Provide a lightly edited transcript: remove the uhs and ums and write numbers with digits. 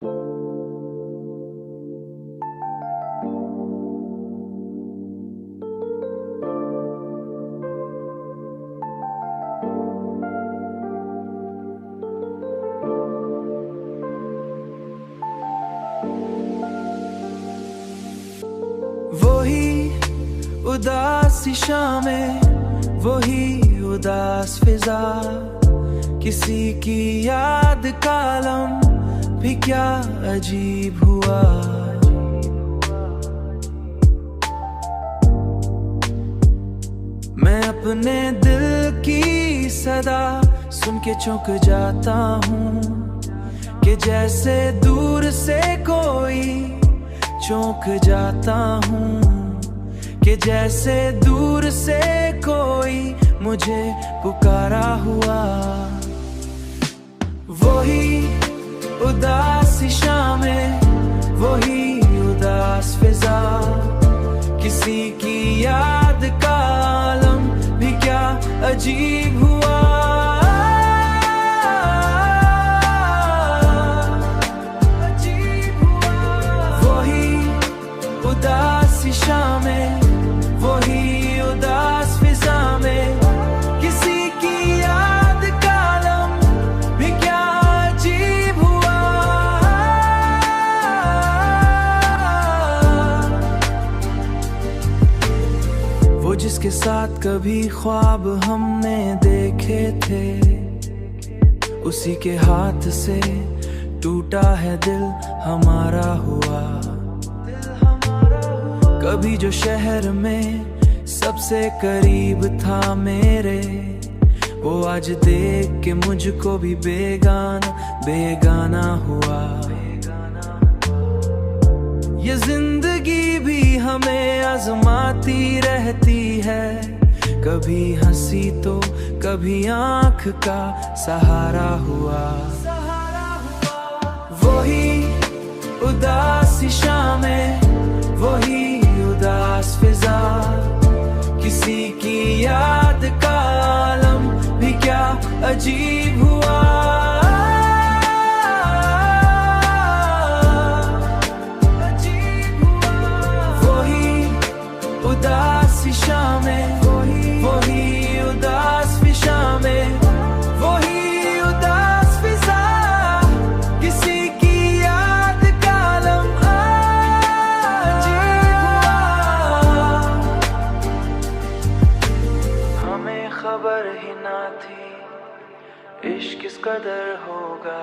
वही उदासी शामें, वही उदास फिजा, किसी की याद का लम्हा भी क्या अजीब हुआ। मैं अपने दिल की सदा सुन के चौंक जाता हूँ कि जैसे दूर से कोई चौंक जाता हूँ, कि जैसे दूर से कोई मुझे पुकारा हुआ। वही उदासी शामें, वही उदास फिजा, किसी की याद का आलम भी क्या अजीब हुआ। उदासी शामें, वही उदास फिजा में, किसी की याद का लम्हा भी क्या अजीब हुआ। वो जिसके साथ कभी ख्वाब हमने देखे थे, उसी के हाथ से टूटा है दिल हमारा हुआ। कभी जो शहर में सबसे करीब था मेरे, वो आज देख के मुझको भी बेगाना बेगाना हुआ। ये जिंदगी भी हमें आजमाती रहती है, कभी हंसी तो कभी आंख का सहारा हुआ। वही उदासी शामें, वही उदास फिजा, किसी की याद का आलम भी क्या अजीब हुआ। अजीब हुआ। वही उदासी शामें, वही उदास फिजा में, वही उदास फिजा, किसी की याद का लम्हा खबर ही ना थी इश्क किस कदर होगा।